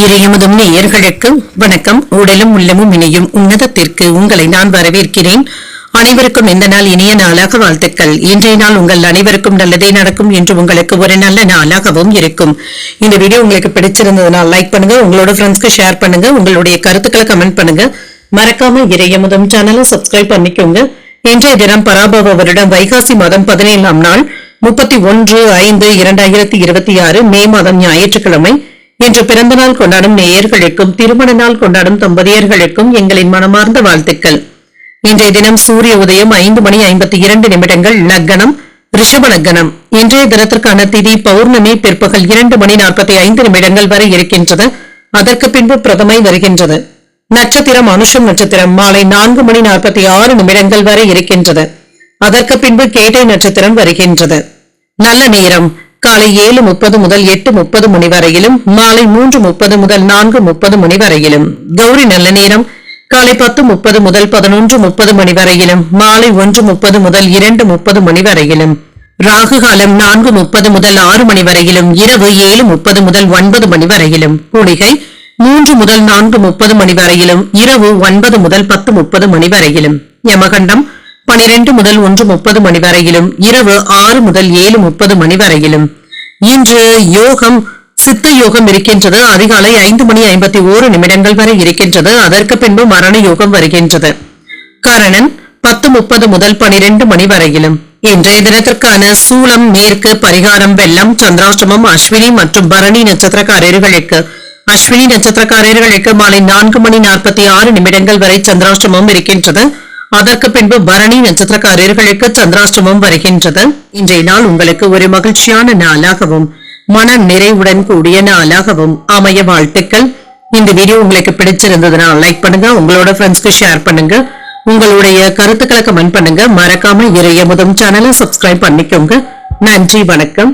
இறையமுதும் நேயர்களுக்கு வணக்கம். உடலும் உள்ளமும் இணையும் உன்னதத்திற்கு உங்களை நான் வரவேற்கிறேன். அனைவருக்கும் இந்த நாள் இனிய நாளாக வாழ்த்துக்கள். இன்றைய நாள் உங்கள் அனைவருக்கும் நல்லதே நடக்கும் என்று உங்களுக்கு ஒரு நல்ல நாளாகவும் இருக்கும். இந்த வீடியோ உங்களுக்கு பிடிச்சிருந்ததுனால் லைக் பண்ணுங்க, உங்களோட ஃப்ரெண்ட்ஸ்க்கு ஷேர் பண்ணுங்க, உங்களுடைய கருத்துக்களை கமெண்ட் பண்ணுங்க. மறக்காம இறையமுதும் சேனலை சப்ஸ்கிரைப் பண்ணிக்கோங்க. இன்றைய தினம் பராபவ வருடம் வைகாசி மாதம் 17ஆம் நாள் 31/5/2026 மே மாதம் ஞாயிற்றுக்கிழமை. இன்று பிறந்த நாள் கொண்டாடும் நேயர்களுக்கும் திருமண நாள் கொண்டாடும் தம்பதியர்களுக்கும் எங்களின் மனமார்ந்த வாழ்த்துக்கள். இன்றைய தினம் சூரிய உதயம் 5:52 லக்னம் ரிஷப லக்னம். இன்றைய தினத்திற்கான திதி பௌர்ணமி பிற்பகல் 2:45 வரை இருக்கின்றது. அதற்கு பின்பு பிரதமை வருகின்றது. நட்சத்திரம் அனுஷம் நட்சத்திரம் மாலை 4:46 வரை இருக்கின்றது. அதற்கு பின்பு கேட்டை நட்சத்திரம் வருகின்றது. நல்ல நேரம் காலை 7:30 முதல் 8:30 மணி வரையிலும், மாலை 3:30 முதல் 4:30 மணி வரையிலும். கௌரி நல்ல நேரம் காலை 10:30 முதல் 11:30 மணி வரையிலும், மாலை 1:30 முதல் 2:30 மணி வரையிலும். ராகு காலம் 4:30 முதல் 6 மணி வரையிலும், இரவு 7:30 முதல் 9 மணி வரையிலும். குளிகை 3 முதல் 4:30 மணி வரையிலும், இரவு 9 முதல் 10:30 மணி வரையிலும். யமகண்டம் 12 முதல் 1:30 மணி வரையிலும், இரவு 6 முதல் 7:30 மணி வரையிலும். இன்று யோகம் சித்த யோகம் இருக்கின்றது. அதிகாலை 5:51 வரை இருக்கின்றது. அதற்கு பின்பு மரண யோகம் வருகின்றது. கரணன் 10:30 முதல் 12 மணி வரையிலும். இன்றைய தினத்திற்கான சூலம் மேற்கு, பரிகாரம் வெள்ளம், சந்திராஷ்டமம் அஸ்வினி மற்றும் பரணி நட்சத்திரக்காரர்களுக்கு. அஸ்வினி நட்சத்திரக்காரர்களுக்கு மாலை 4:46 வரை சந்திராஷ்டமம் இருக்கின்றது. அதற்கு பின்பு பரணி நட்சத்திரக்காரர்களுக்கு சந்திராஷ்டமம் வருகின்றது. இன்றைய நாள் உங்களுக்கு ஒரு மகிழ்ச்சியான நாளாகவும் மன நிறைவுடன் கூடிய நாளாகவும் அமைய வாழ்த்துக்கள். இந்த வீடியோ உங்களுக்கு பிடிச்சிருந்ததுன்னா லைக் பண்ணுங்க, உங்களோட ஃப்ரெண்ட்ஸ்க்கு ஷேர் பண்ணுங்க, உங்களுடைய கருத்துக்களை கமெண்ட் பண்ணுங்க. மறக்காம இறையமுதும் சேனலை சப்ஸ்கிரைப் பண்ணிக்கோங்க. நன்றி, வணக்கம்.